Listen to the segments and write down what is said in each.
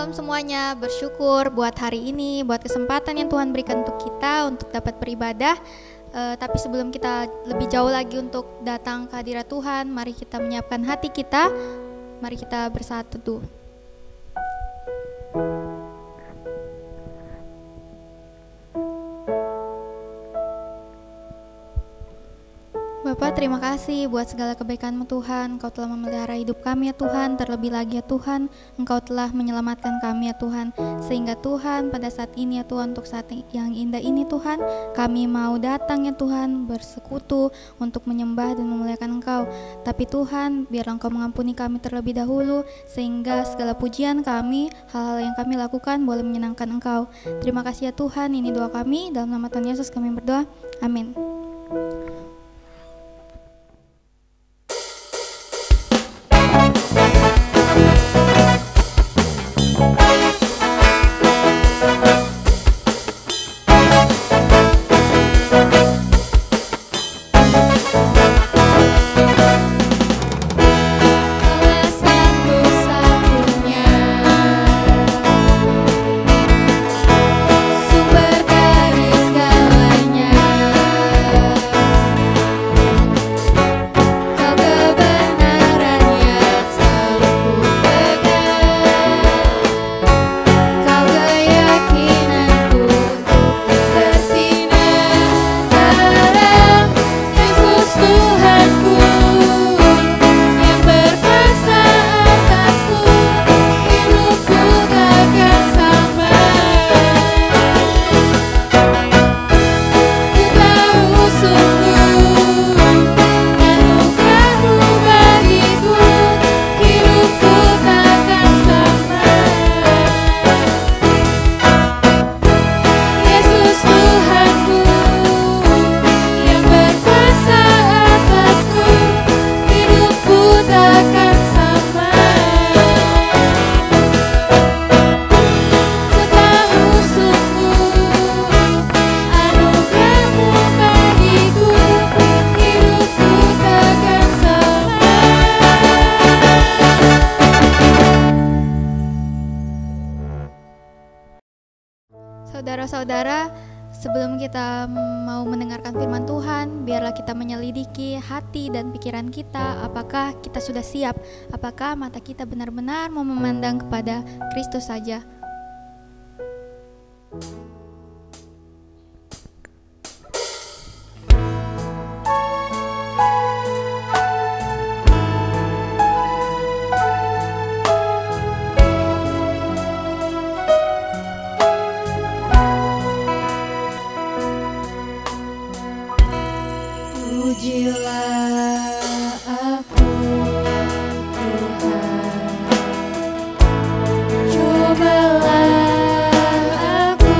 Shalom semuanya, bersyukur buat hari ini, buat kesempatan yang Tuhan berikan untuk kita untuk dapat beribadah. Tapi sebelum kita lebih jauh lagi untuk datang ke hadirat Tuhan, mari kita menyiapkan hati kita, mari kita bersatu teduh. Bapak, terima kasih buat segala kebaikan-Mu Tuhan. Engkau telah memelihara hidup kami ya Tuhan. Terlebih lagi ya Tuhan, Engkau telah menyelamatkan kami ya Tuhan. Sehingga Tuhan pada saat ini ya Tuhan, untuk saat yang indah ini Tuhan, kami mau datang ya Tuhan, bersekutu untuk menyembah dan memuliakan Engkau. Tapi Tuhan, biarlah Engkau mengampuni kami terlebih dahulu, sehingga segala pujian kami, hal-hal yang kami lakukan boleh menyenangkan Engkau. Terima kasih ya Tuhan, ini doa kami, dalam nama Tuhan Yesus kami berdoa, amin. Saudara-saudara, sebelum kita mau mendengarkan firman Tuhan, biarlah kita menyelidiki hati dan pikiran kita, apakah kita sudah siap, apakah mata kita benar-benar mau memandang kepada Kristus saja. Cobalah aku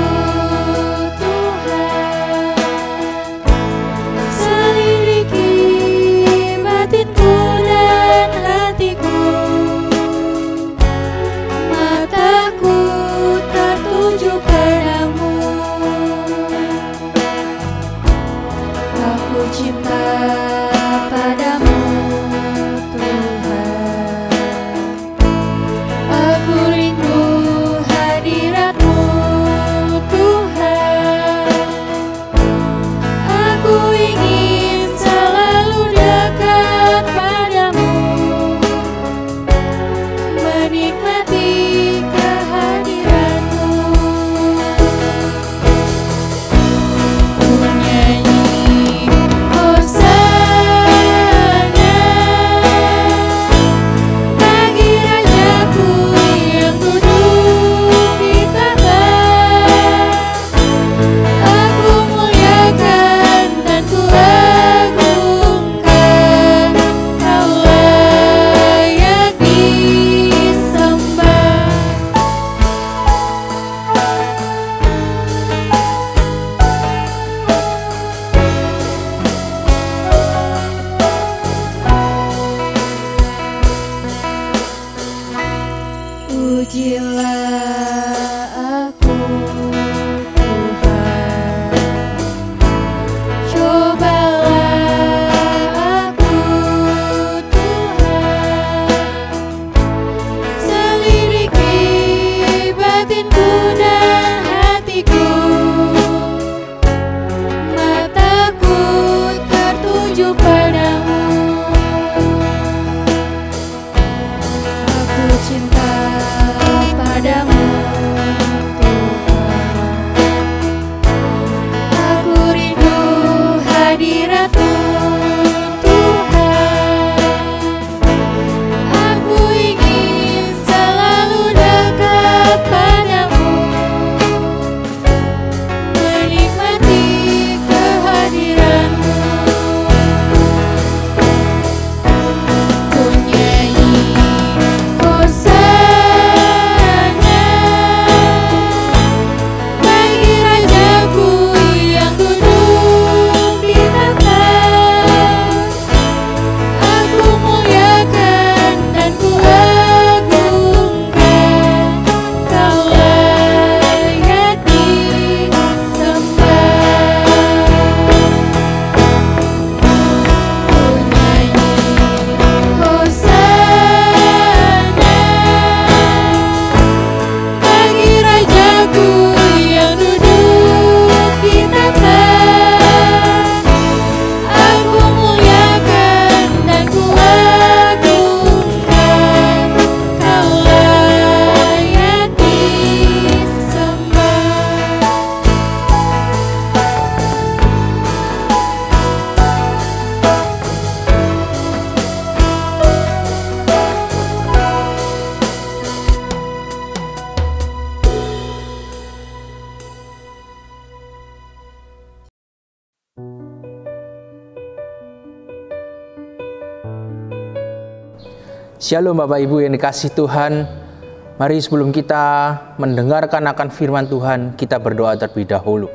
Shalom Bapak Ibu yang dikasihi Tuhan. Mari sebelum kita mendengarkan akan firman Tuhan, kita berdoa terlebih dahulu.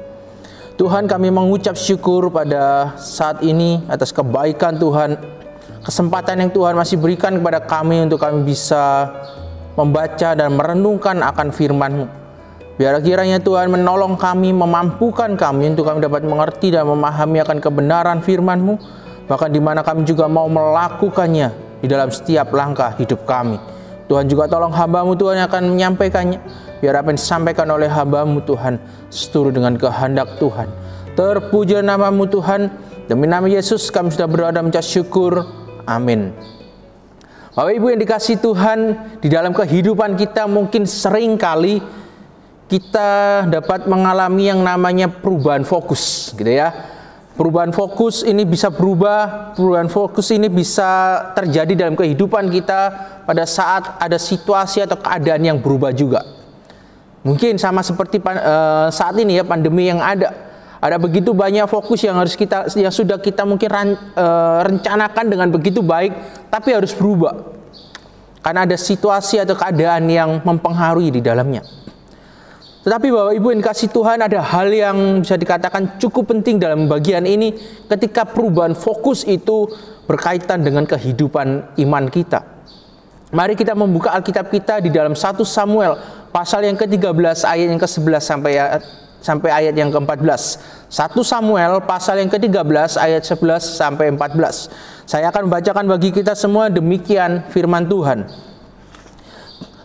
Tuhan, kami mengucap syukur pada saat ini atas kebaikan Tuhan, kesempatan yang Tuhan masih berikan kepada kami untuk kami bisa membaca dan merenungkan akan firman-Mu. Biar kiranya Tuhan menolong kami, memampukan kami untuk kami dapat mengerti dan memahami akan kebenaran firman-Mu, bahkan di mana kami juga mau melakukannya di dalam setiap langkah hidup kami. Tuhan juga tolong hamba-Mu Tuhan yang akan menyampaikannya. Biar apa yang disampaikan oleh hamba-Mu Tuhan seturut dengan kehendak Tuhan. Terpuji nama-Mu Tuhan. Demi nama Yesus kami sudah berdoa dan mengucap syukur. Amin. Bapak Ibu yang dikasihi Tuhan, di dalam kehidupan kita mungkin sering kali kita dapat mengalami yang namanya perubahan fokus, gitu ya. Perubahan fokus ini bisa berubah, perubahan fokus ini bisa terjadi dalam kehidupan kita pada saat ada situasi atau keadaan yang berubah juga. Mungkin sama seperti saat ini ya, pandemi yang ada begitu banyak fokus yang sudah kita mungkin rencanakan dengan begitu baik, tapi harus berubah karena ada situasi atau keadaan yang mempengaruhi di dalamnya. Tetapi Bapak Ibu yang dikasihi Tuhan, ada hal yang bisa dikatakan cukup penting dalam bagian ini ketika perubahan fokus itu berkaitan dengan kehidupan iman kita. Mari kita membuka Alkitab kita di dalam 1 Samuel pasal yang ke-13 ayat yang ke-11 sampai ayat yang ke-14. 1 Samuel pasal yang ke-13 ayat 11 sampai 14. Saya akan membacakan bagi kita semua, demikian firman Tuhan.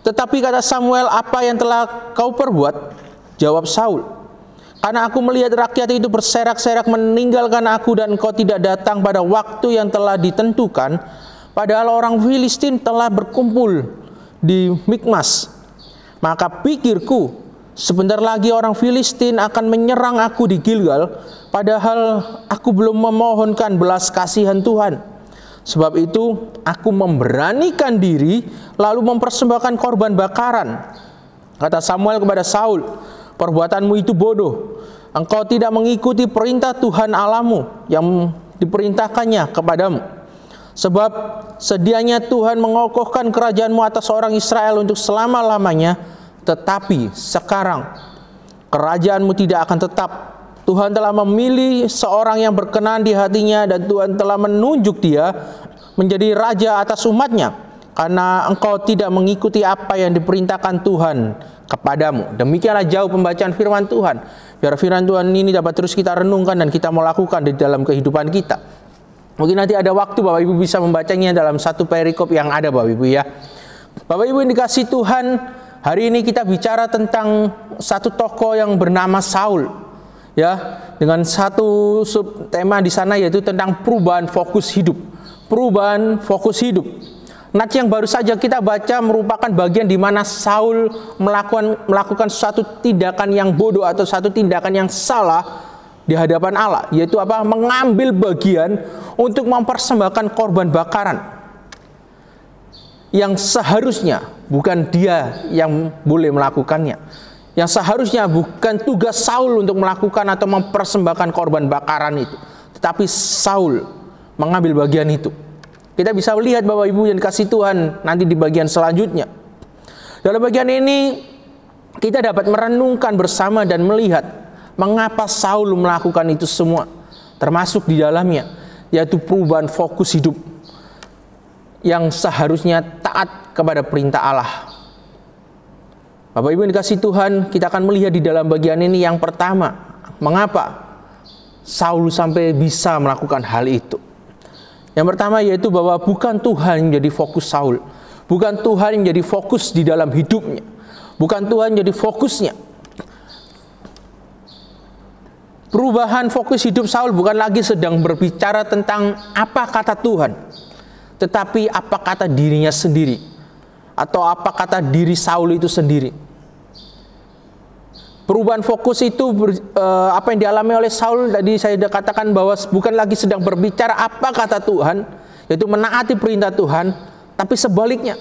Tetapi kata Samuel, apa yang telah kau perbuat? Jawab Saul, karena aku melihat rakyat itu berserak-serak meninggalkan aku dan engkau tidak datang pada waktu yang telah ditentukan, padahal orang Filistin telah berkumpul di Mikmas. Maka pikirku, sebentar lagi orang Filistin akan menyerang aku di Gilgal, padahal aku belum memohonkan belas kasihan Tuhan. Sebab itu aku memberanikan diri lalu mempersembahkan korban bakaran. Kata Samuel kepada Saul, perbuatanmu itu bodoh. Engkau tidak mengikuti perintah Tuhan Allahmu yang diperintahkannya kepadamu. Sebab sedianya Tuhan mengokohkan kerajaanmu atas orang Israel untuk selama-lamanya. Tetapi sekarang kerajaanmu tidak akan tetap. Tuhan telah memilih seorang yang berkenan di hatinya dan Tuhan telah menunjuk dia menjadi raja atas umatnya, karena engkau tidak mengikuti apa yang diperintahkan Tuhan kepadamu. Demikianlah jauh pembacaan firman Tuhan. Biar firman Tuhan ini dapat terus kita renungkan dan kita mau lakukan di dalam kehidupan kita. Mungkin nanti ada waktu Bapak Ibu bisa membacanya dalam satu perikop yang ada Bapak Ibu ya. Bapak Ibu yang dikasihi Tuhan, hari ini kita bicara tentang satu tokoh yang bernama Saul. Ya, dengan satu subtema di sana yaitu tentang perubahan fokus hidup. Perubahan fokus hidup. Nats yang baru saja kita baca merupakan bagian di mana Saul melakukan suatu tindakan yang bodoh atau satu tindakan yang salah di hadapan Allah, yaitu apa? Mengambil bagian untuk mempersembahkan korban bakaran. Yang seharusnya bukan dia yang boleh melakukannya. Yang seharusnya bukan tugas Saul untuk melakukan atau mempersembahkan korban bakaran itu, tetapi Saul mengambil bagian itu. Kita bisa lihat Bapak Ibu yang dikasihi Tuhan nanti di bagian selanjutnya. Dalam bagian ini kita dapat merenungkan bersama dan melihat mengapa Saul melakukan itu semua, termasuk di dalamnya yaitu perubahan fokus hidup yang seharusnya taat kepada perintah Allah. Bapak Ibu yang dikasihi Tuhan, kita akan melihat di dalam bagian ini yang pertama, mengapa Saul sampai bisa melakukan hal itu. Yang pertama yaitu bahwa bukan Tuhan yang menjadi fokus Saul, bukan Tuhan yang menjadi fokus di dalam hidupnya, bukan Tuhan yang menjadi fokusnya. Perubahan fokus hidup Saul bukan lagi sedang berbicara tentang apa kata Tuhan, tetapi apa kata dirinya sendiri, atau apa kata diri Saul itu sendiri. Perubahan fokus itu apa yang dialami oleh Saul tadi saya sudah katakan bahwa bukan lagi sedang berbicara apa kata Tuhan, yaitu menaati perintah Tuhan, tapi sebaliknya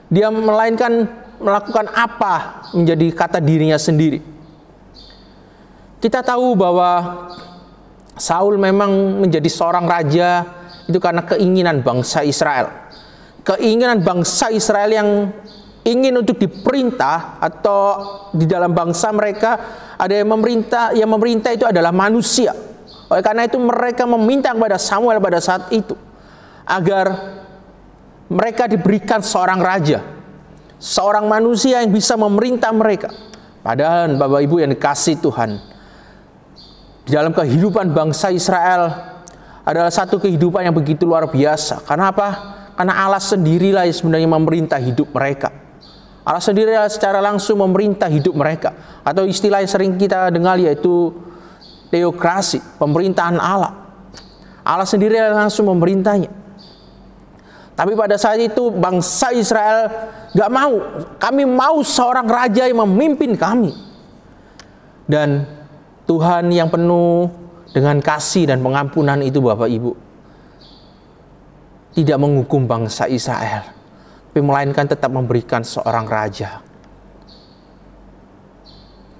dia melainkan melakukan apa menjadi kata dirinya sendiri. Kita tahu bahwa Saul memang menjadi seorang raja itu karena keinginan bangsa Israel. keinginan bangsa Israel yang ingin untuk diperintah, atau di dalam bangsa mereka ada yang memerintah itu adalah manusia. Oleh karena itu mereka meminta kepada Samuel pada saat itu agar mereka diberikan seorang raja, seorang manusia yang bisa memerintah mereka. Padahal Bapak Ibu yang dikasihi Tuhan, di dalam kehidupan bangsa Israel adalah satu kehidupan yang begitu luar biasa. Karena apa? Karena Allah sendirilah yang sebenarnya memerintah hidup mereka. Allah sendirilah secara langsung memerintah hidup mereka. Atau istilah yang sering kita dengar yaitu teokrasi, pemerintahan Allah. Allah sendirilah langsung memerintahnya. Tapi pada saat itu bangsa Israel gak mau. Kami mau seorang raja yang memimpin kami. Dan Tuhan yang penuh dengan kasih dan pengampunan itu, Bapak Ibu, tidak menghukum bangsa Israel, tapi melainkan tetap memberikan seorang raja.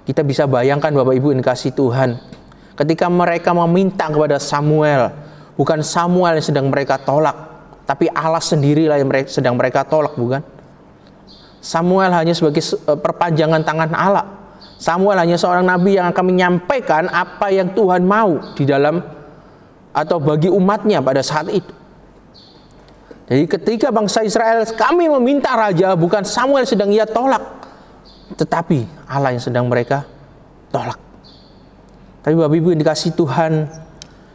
Kita bisa bayangkan Bapak Ibu yang dikasihi Tuhan, ketika mereka meminta kepada Samuel, bukan Samuel yang sedang mereka tolak, tapi Allah sendirilah yang sedang mereka tolak, bukan? Samuel hanya sebagai perpanjangan tangan Allah. Samuel hanya seorang nabi yang akan menyampaikan apa yang Tuhan mau di dalam atau bagi umatnya pada saat itu. Jadi ketika bangsa Israel, kami meminta raja, bukan Samuel sedang ia tolak, tetapi Allah yang sedang mereka tolak. Tapi Bapak Ibu yang dikasihi Tuhan,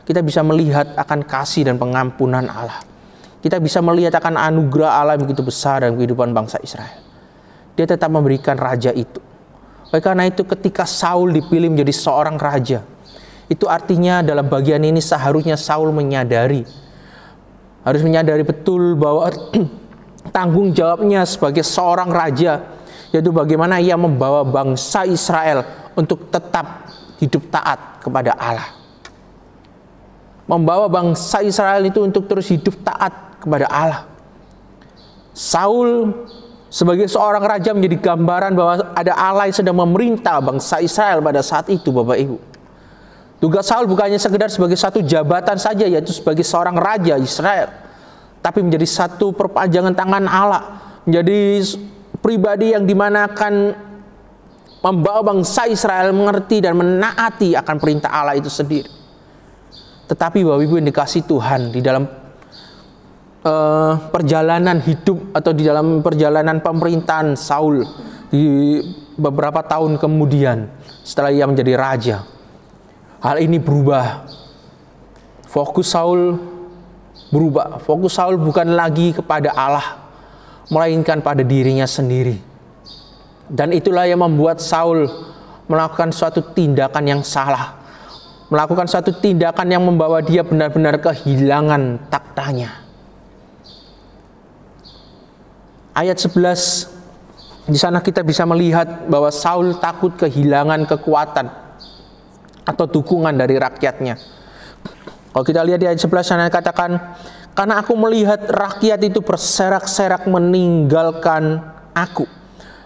kita bisa melihat akan kasih dan pengampunan Allah. Kita bisa melihat akan anugerah Allah yang begitu besar dalam kehidupan bangsa Israel. Dia tetap memberikan raja itu. Oleh karena itu ketika Saul dipilih menjadi seorang raja, itu artinya dalam bagian ini seharusnya Saul harus menyadari betul bahwa tanggung jawabnya sebagai seorang raja, yaitu bagaimana ia membawa bangsa Israel untuk tetap hidup taat kepada Allah. Membawa bangsa Israel itu untuk terus hidup taat kepada Allah. Saul sebagai seorang raja menjadi gambaran bahwa ada Allah yang sedang memerintah bangsa Israel pada saat itu, Bapak Ibu. Tugas Saul bukannya sekedar sebagai satu jabatan saja, yaitu sebagai seorang raja Israel, tapi menjadi satu perpanjangan tangan Allah, menjadi pribadi yang dimana akan membawa bangsa Israel mengerti dan menaati akan perintah Allah itu sendiri. Tetapi Bapak Ibu yang dikasihi Tuhan, di dalam perjalanan hidup atau di dalam perjalanan pemerintahan Saul di beberapa tahun kemudian setelah ia menjadi raja, hal ini berubah. Fokus Saul berubah. Fokus Saul bukan lagi kepada Allah, melainkan pada dirinya sendiri. Dan itulah yang membuat Saul melakukan suatu tindakan yang salah, melakukan suatu tindakan yang membawa dia benar-benar kehilangan taktanya. Ayat 11, di sana kita bisa melihat bahwa Saul takut kehilangan kekuatan atau dukungan dari rakyatnya. Kalau kita lihat di ayat 11 sana katakan, karena aku melihat rakyat itu berserak-serak meninggalkan aku,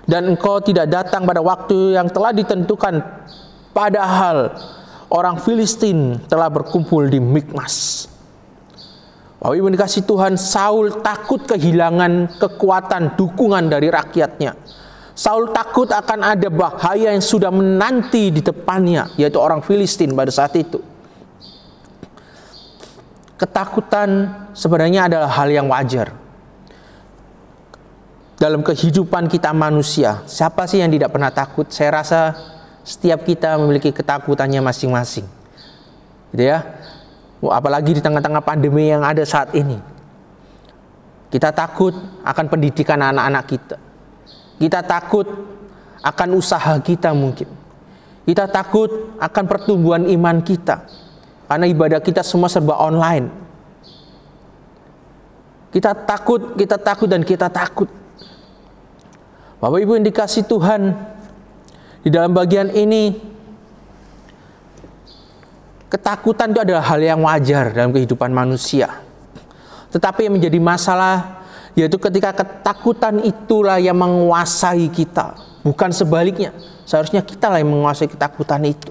dan engkau tidak datang pada waktu yang telah ditentukan, padahal orang Filistin telah berkumpul di Mikmas. Bapak Ibu dikasihi Tuhan, Saul takut kehilangan kekuatan dukungan dari rakyatnya. Saul takut akan ada bahaya yang sudah menanti di depannya, yaitu orang Filistin pada saat itu. Ketakutan sebenarnya adalah hal yang wajar dalam kehidupan kita manusia. Siapa sih yang tidak pernah takut? Saya rasa setiap kita memiliki ketakutannya masing-masing, gitu ya. Apalagi di tengah-tengah pandemi yang ada saat ini. Kita takut akan pendidikan anak-anak kita. Kita takut akan usaha kita mungkin. Kita takut akan pertumbuhan iman kita, karena ibadah kita semua serba online. Kita takut, dan kita takut. Bapak Ibu yang dikasihi Tuhan, di dalam bagian ini, ketakutan itu adalah hal yang wajar dalam kehidupan manusia. Tetapi yang menjadi masalah yaitu ketika ketakutan itulah yang menguasai kita, bukan sebaliknya. Seharusnya kita lah yang menguasai ketakutan itu.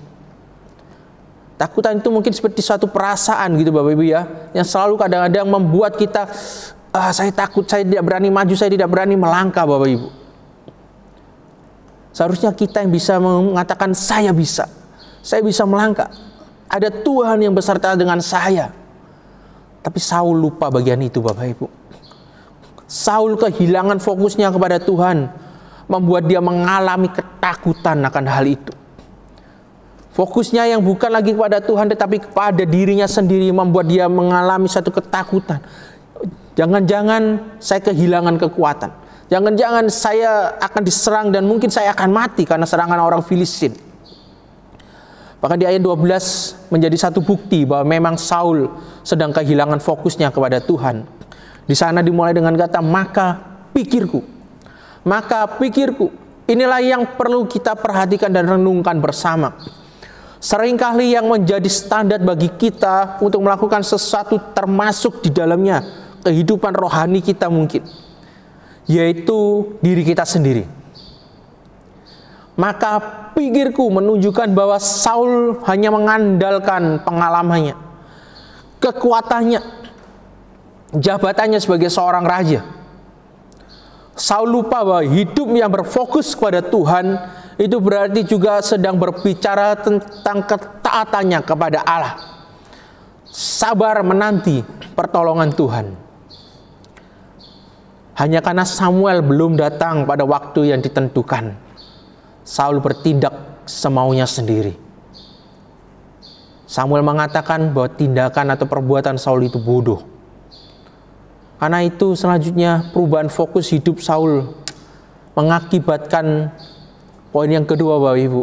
Takutan itu mungkin seperti suatu perasaan gitu Bapak Ibu ya, yang selalu kadang-kadang membuat kita saya takut, saya tidak berani maju, saya tidak berani melangkah, Bapak Ibu. Seharusnya kita yang bisa mengatakan saya bisa melangkah. Ada Tuhan yang beserta dengan saya. Tapi Saul lupa bagian itu, Bapak Ibu. Saul kehilangan fokusnya kepada Tuhan, membuat dia mengalami ketakutan akan hal itu. Fokusnya yang bukan lagi kepada Tuhan, tetapi kepada dirinya sendiri, membuat dia mengalami satu ketakutan. Jangan-jangan saya kehilangan kekuatan. Jangan-jangan saya akan diserang dan mungkin saya akan mati karena serangan orang Filistin. Bahkan di ayat 12 menjadi satu bukti bahwa memang Saul sedang kehilangan fokusnya kepada Tuhan. Di sana dimulai dengan kata, maka pikirku. Inilah yang perlu kita perhatikan dan renungkan bersama. Seringkali yang menjadi standar bagi kita untuk melakukan sesuatu termasuk di dalamnya kehidupan rohani kita mungkin, yaitu diri kita sendiri. Maka pikirku menunjukkan bahwa Saul hanya mengandalkan pengalamannya, kekuatannya, jabatannya sebagai seorang raja. Saul lupa bahwa hidup yang berfokus kepada Tuhan itu berarti juga sedang berbicara tentang ketaatannya kepada Allah. Sabar menanti pertolongan Tuhan. Hanya karena Samuel belum datang pada waktu yang ditentukan, Saul bertindak semaunya sendiri. Samuel mengatakan bahwa tindakan atau perbuatan Saul itu bodoh. Karena itu selanjutnya perubahan fokus hidup Saul mengakibatkan poin yang kedua, Bapak Ibu,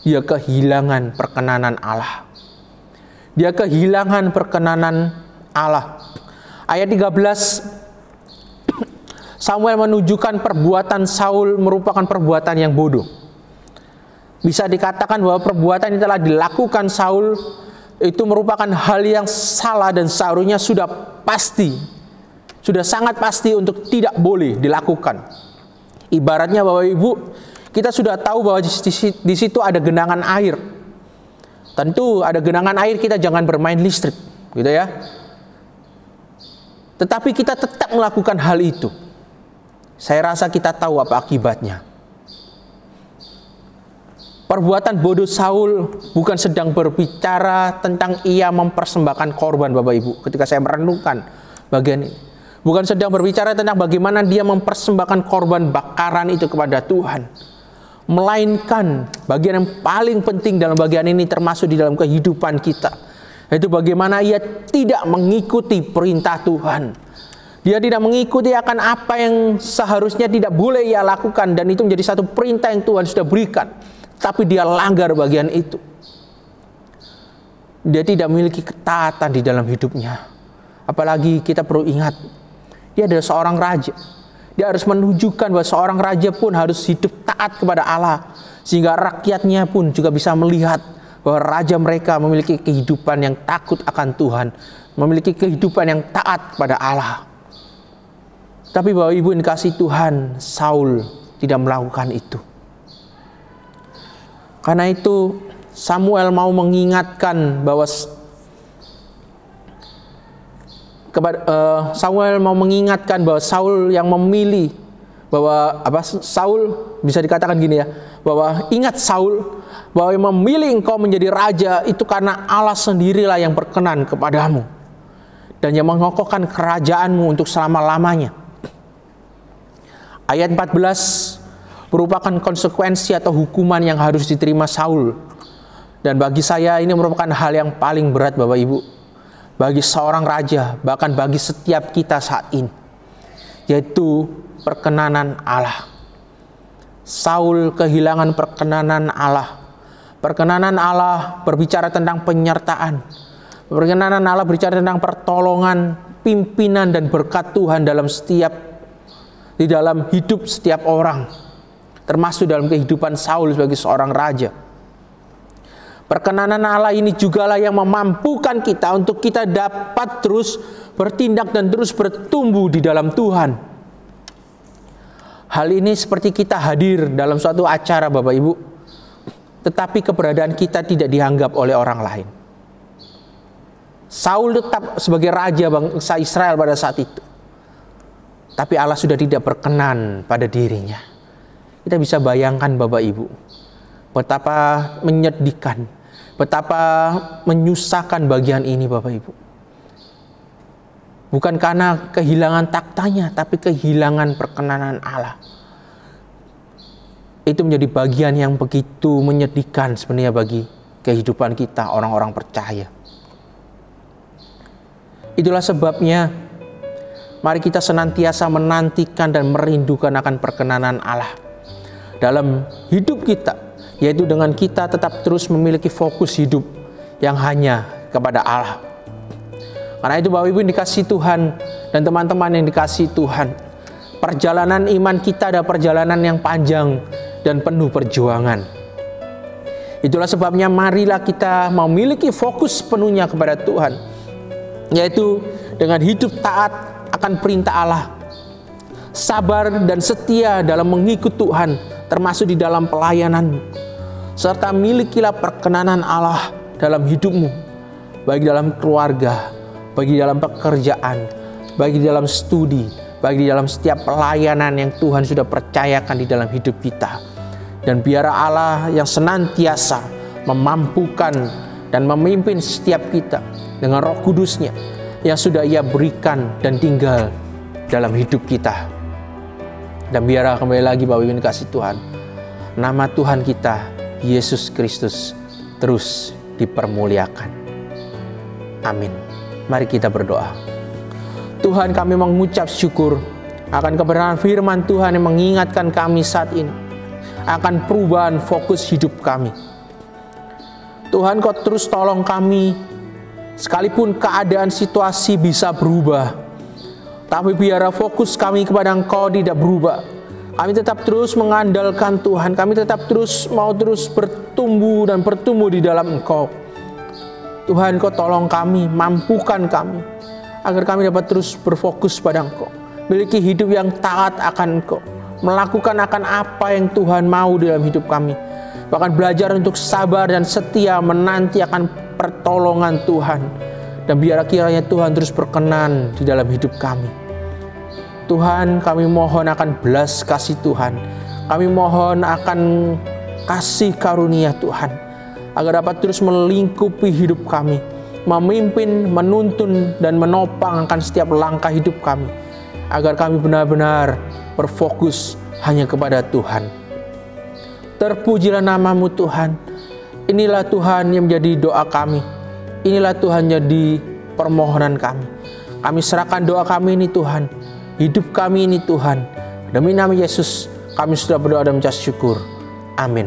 dia kehilangan perkenanan Allah. Dia kehilangan perkenanan Allah. Ayat 13, Samuel menunjukkan perbuatan Saul merupakan perbuatan yang bodoh. Bisa dikatakan bahwa perbuatan yang telah dilakukan Saul itu merupakan hal yang salah dan seharusnya sudah sangat pasti untuk tidak boleh dilakukan. Ibaratnya Bapak Ibu, kita sudah tahu bahwa di situ ada genangan air. Tentu ada genangan air, kita jangan bermain listrik, gitu ya. Tetapi kita tetap melakukan hal itu. Saya rasa kita tahu apa akibatnya. Perbuatan bodoh Saul bukan sedang berbicara tentang ia mempersembahkan korban, Bapak Ibu. Ketika saya merenungkan bagian ini, bukan sedang berbicara tentang bagaimana dia mempersembahkan korban bakaran itu kepada Tuhan. Melainkan bagian yang paling penting dalam bagian ini termasuk di dalam kehidupan kita, yaitu bagaimana ia tidak mengikuti perintah Tuhan. Dia tidak mengikuti akan apa yang seharusnya tidak boleh ia lakukan, dan itu menjadi satu perintah yang Tuhan sudah berikan, tapi dia langgar bagian itu. Dia tidak memiliki ketaatan di dalam hidupnya. Apalagi kita perlu ingat, dia adalah seorang raja. Dia harus menunjukkan bahwa seorang raja pun harus hidup taat kepada Allah, sehingga rakyatnya pun juga bisa melihat bahwa raja mereka memiliki kehidupan yang takut akan Tuhan, memiliki kehidupan yang taat kepada Allah. Tapi Bapak Ibu yang dikasihi Tuhan, Saul tidak melakukan itu. Karena itu Samuel mau mengingatkan bahwa Saul yang memilih bahwa Saul bisa dikatakan gini ya, bahwa ingat Saul, bahwa yang memilih engkau menjadi raja itu karena Allah sendirilah yang berkenan kepadamu dan yang mengokohkan kerajaanmu untuk selama-lamanya. Ayat 14 merupakan konsekuensi atau hukuman yang harus diterima Saul, dan bagi saya ini merupakan hal yang paling berat, Bapak Ibu, bagi seorang raja, bahkan bagi setiap kita saat ini, yaitu perkenanan Allah. Saul kehilangan perkenanan Allah. Perkenanan Allah berbicara tentang penyertaan. Perkenanan Allah berbicara tentang pertolongan, pimpinan dan berkat Tuhan di dalam hidup setiap orang, termasuk dalam kehidupan Saul sebagai seorang raja. Perkenanan Allah ini jugalah yang memampukan kita untuk kita dapat terus bertindak dan terus bertumbuh di dalam Tuhan. Hal ini seperti kita hadir dalam suatu acara, Bapak Ibu, tetapi keberadaan kita tidak dianggap oleh orang lain. Saul tetap sebagai raja bangsa Israel pada saat itu. tapi Allah sudah tidak berkenan pada dirinya. Kita bisa bayangkan Bapak Ibu, betapa menyedihkan, betapa menyusahkan bagian ini Bapak Ibu. Bukan karena kehilangan taktanya, tapi kehilangan perkenanan Allah. Itu menjadi bagian yang begitu menyedihkan sebenarnya bagi kehidupan kita orang-orang percaya. Itulah sebabnya mari kita senantiasa menantikan dan merindukan akan perkenanan Allah dalam hidup kita, yaitu dengan kita tetap terus memiliki fokus hidup yang hanya kepada Allah. Karena itu Bapak Ibu yang dikasihi Tuhan dan teman-teman yang dikasihi Tuhan, perjalanan iman kita adalah perjalanan yang panjang dan penuh perjuangan. Itulah sebabnya marilah kita memiliki fokus penuhnya kepada Tuhan, yaitu dengan hidup taat akan perintah Allah, sabar dan setia dalam mengikut Tuhan, termasuk di dalam pelayanan, serta milikilah perkenanan Allah dalam hidupmu, baik dalam keluarga, bagi dalam pekerjaan, bagi dalam studi, bagi dalam setiap pelayanan yang Tuhan sudah percayakan di dalam hidup kita. Dan biarlah Allah yang senantiasa memampukan dan memimpin setiap kita dengan Roh Kudus-Nya yang sudah Ia berikan dan tinggal dalam hidup kita. Dan biarlah kembali lagi Bapak Ibu kasih Tuhan, nama Tuhan kita Yesus Kristus terus dipermuliakan. Amin. Mari kita berdoa. Tuhan, kami mengucap syukur akan kebenaran firman Tuhan yang mengingatkan kami saat ini akan perubahan fokus hidup kami. Tuhan, Kau terus tolong kami, sekalipun keadaan situasi bisa berubah, tapi biarlah fokus kami kepada Engkau tidak berubah. Kami tetap terus mengandalkan Tuhan, kami tetap terus mau terus bertumbuh dan bertumbuh di dalam Engkau. Tuhan, Kau tolong kami, mampukan kami, agar kami dapat terus berfokus pada Engkau, miliki hidup yang taat akan Engkau, melakukan akan apa yang Tuhan mau dalam hidup kami, bahkan belajar untuk sabar dan setia menanti akan pertolongan Tuhan. Dan biarlah kiranya Tuhan terus berkenan di dalam hidup kami. Tuhan, kami mohon akan belas kasih Tuhan, kami mohon akan kasih karunia Tuhan, agar dapat terus melingkupi hidup kami, memimpin, menuntun, dan menopang akan setiap langkah hidup kami, agar kami benar-benar berfokus hanya kepada Tuhan. Terpujilah nama-Mu Tuhan. Inilah Tuhan yang menjadi doa kami. Inilah Tuhan jadi permohonan kami. Kami serahkan doa kami ini Tuhan, hidup kami ini Tuhan. Demi nama Yesus kami sudah berdoa dan mengucap syukur. Amin.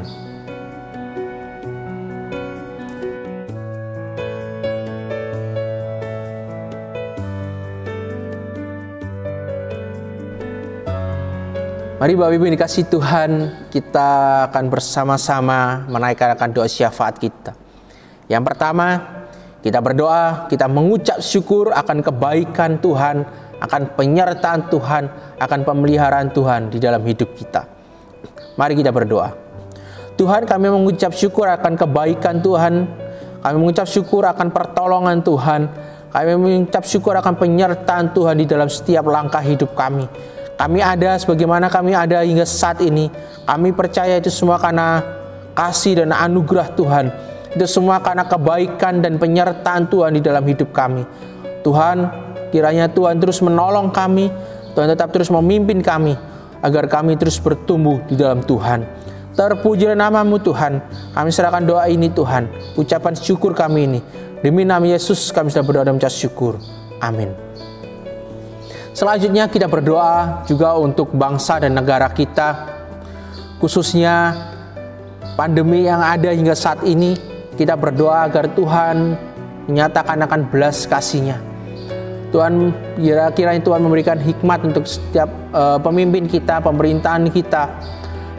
Mari Bapak Ibu yang dikasihi Tuhan, kita akan bersama-sama menaikkan akan doa syafaat kita. Yang pertama, kita berdoa, kita mengucap syukur akan kebaikan Tuhan, akan penyertaan Tuhan, akan pemeliharaan Tuhan di dalam hidup kita. Mari kita berdoa. Tuhan, kami mengucap syukur akan kebaikan Tuhan, kami mengucap syukur akan pertolongan Tuhan, kami mengucap syukur akan penyertaan Tuhan di dalam setiap langkah hidup kami. Kami ada sebagaimana kami ada hingga saat ini. Kami percaya itu semua karena kasih dan anugerah Tuhan. Itu semua karena kebaikan dan penyertaan Tuhan di dalam hidup kami. Tuhan, kiranya Tuhan terus menolong kami. Tuhan tetap terus memimpin kami, agar kami terus bertumbuh di dalam Tuhan. Terpujilah nama-Mu Tuhan. Kami serahkan doa ini Tuhan, ucapan syukur kami ini. Demi nama Yesus kami sudah berdoa dan mengucap syukur. Amin. Selanjutnya kita berdoa juga untuk bangsa dan negara kita, khususnya pandemi yang ada hingga saat ini. Kita berdoa agar Tuhan menyatakan akan belas kasih-Nya. Tuhan, kiranya Tuhan memberikan hikmat untuk setiap pemimpin kita, pemerintahan kita.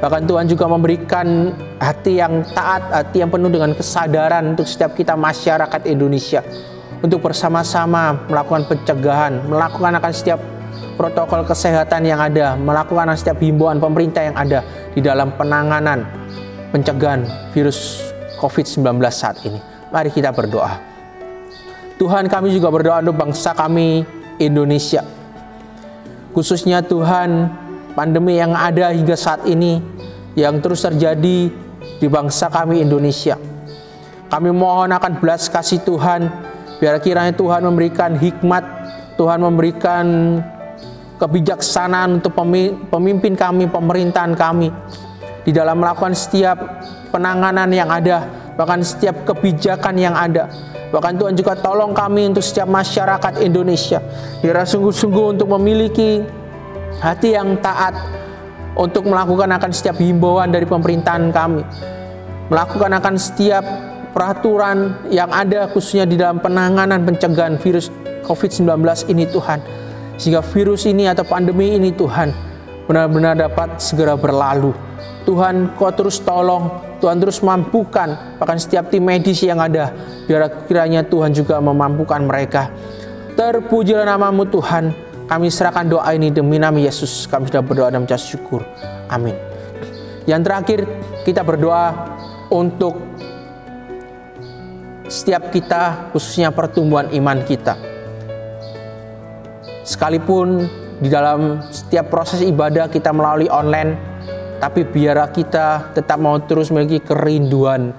Bahkan Tuhan juga memberikan hati yang taat, hati yang penuh dengan kesadaran untuk setiap kita masyarakat Indonesia, untuk bersama-sama melakukan pencegahan, melakukan akan setiap protokol kesehatan yang ada, melakukan akan setiap himbauan pemerintah yang ada di dalam penanganan pencegahan virus COVID-19 saat ini. Mari kita berdoa. Tuhan, kami juga berdoa untuk bangsa kami Indonesia. khususnya Tuhan pandemi yang ada hingga saat ini yang terus terjadi di bangsa kami Indonesia. Kami mohon akan belas kasih Tuhan, biar kiranya Tuhan memberikan hikmat, Tuhan memberikan kebijaksanaan untuk pemimpin kami, pemerintahan kami di dalam melakukan setiap penanganan yang ada, bahkan setiap kebijakan yang ada. Bahkan Tuhan juga tolong kami untuk setiap masyarakat Indonesia, biar sungguh-sungguh untuk memiliki hati yang taat untuk melakukan akan setiap himbauan dari pemerintahan kami, melakukan akan setiap peraturan yang ada khususnya di dalam penanganan pencegahan virus COVID-19 ini Tuhan, sehingga virus ini atau pandemi ini Tuhan benar-benar dapat segera berlalu. Tuhan, Kau terus tolong, Tuhan terus mampukan bahkan setiap tim medis yang ada, biar kiranya Tuhan juga memampukan mereka. Terpujilah nama-Mu Tuhan. Kami serahkan doa ini demi nama Yesus. Kami sudah berdoa dan mengucap syukur. Amin. Yang terakhir, kita berdoa untuk setiap kita, khususnya pertumbuhan iman kita. Sekalipun di dalam setiap proses ibadah kita melalui online, tapi biar kita tetap mau terus memiliki kerinduan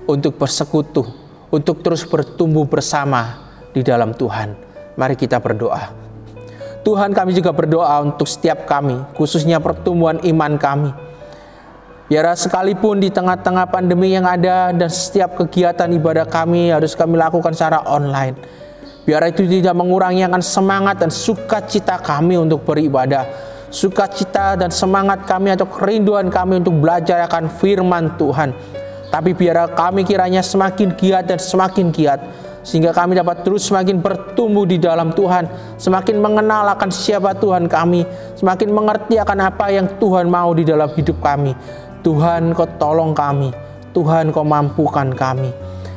untuk bersekutu, untuk terus bertumbuh bersama di dalam Tuhan. Mari kita berdoa. Tuhan, kami juga berdoa untuk setiap kami, khususnya pertumbuhan iman kami. Biar sekalipun di tengah-tengah pandemi yang ada dan setiap kegiatan ibadah kami harus kami lakukan secara online, biar itu tidak mengurangi akan semangat dan sukacita kami untuk beribadah, sukacita dan semangat kami atau kerinduan kami untuk belajar akan firman Tuhan. Tapi biar kami kiranya semakin giat dan semakin giat, sehingga kami dapat terus semakin bertumbuh di dalam Tuhan, semakin mengenal akan siapa Tuhan kami, semakin mengerti akan apa yang Tuhan mau di dalam hidup kami. Tuhan, Kau tolong kami, Tuhan, Kau mampukan kami.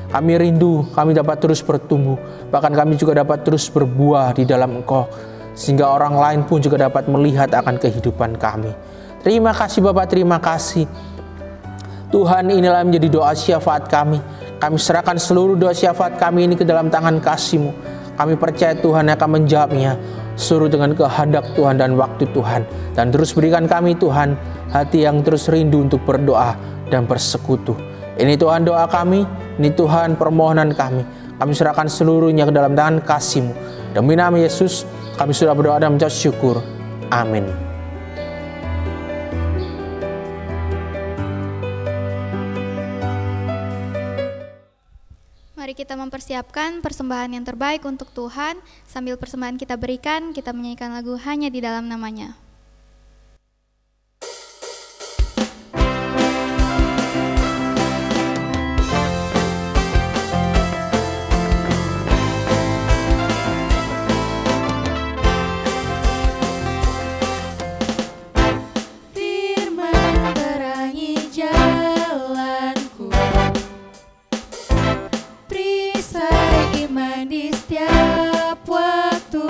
Kami rindu, kami dapat terus bertumbuh, bahkan kami juga dapat terus berbuah di dalam Engkau, sehingga orang lain pun juga dapat melihat akan kehidupan kami. Terima kasih Bapak, terima kasih. Tuhan, inilah menjadi doa syafaat kami. Kami serahkan seluruh doa syafaat kami ini ke dalam tangan kasih-Mu. Kami percaya Tuhan akan menjawabnya, suruh dengan kehendak Tuhan dan waktu Tuhan. Dan terus berikan kami Tuhan, hati yang terus rindu untuk berdoa dan bersekutu. Ini Tuhan doa kami, ini Tuhan permohonan kami. Kami serahkan seluruhnya ke dalam tangan kasih-Mu. Demi nama Yesus, kami sudah berdoa dan mengucap syukur. Amin. Mari kita mempersiapkan persembahan yang terbaik untuk Tuhan. Sambil persembahan kita berikan, kita menyanyikan lagu Hanya di Dalam Namanya. Di setiap waktu,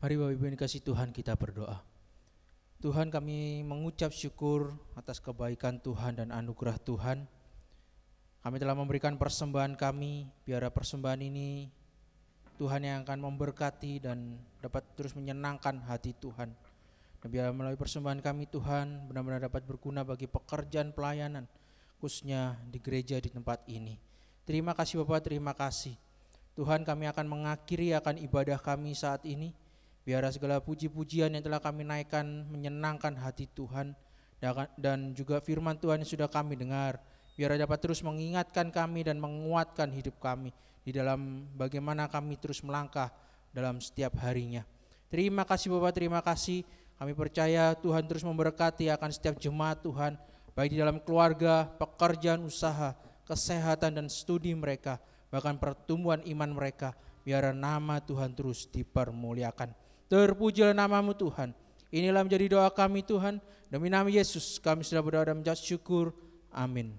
Mari Bapak Ibu yang dikasihi Tuhan, kita berdoa. Tuhan, kami mengucap syukur atas kebaikan Tuhan dan anugerah Tuhan. Kami telah memberikan persembahan kami, biarlah persembahan ini Tuhan yang akan memberkati dan dapat terus menyenangkan hati Tuhan. Dan biarlah melalui persembahan kami Tuhan benar-benar dapat berguna bagi pekerjaan pelayanan, khususnya di gereja di tempat ini. Terima kasih Bapak, terima kasih. Tuhan, kami akan mengakhiri akan ibadah kami saat ini. Biarlah segala puji-pujian yang telah kami naikkan menyenangkan hati Tuhan, dan juga firman Tuhan yang sudah kami dengar, biarlah dapat terus mengingatkan kami dan menguatkan hidup kami di dalam bagaimana kami terus melangkah dalam setiap harinya. Terima kasih Bapak, terima kasih. Kami percaya Tuhan terus memberkati akan setiap jemaat Tuhan, baik di dalam keluarga, pekerjaan, usaha, kesehatan dan studi mereka, bahkan pertumbuhan iman mereka. Biar nama Tuhan terus dipermuliakan. Terpujilah nama-Mu Tuhan. Inilah menjadi doa kami Tuhan. Demi nama Yesus kami sudah berdoa dan mengucap syukur. Amin.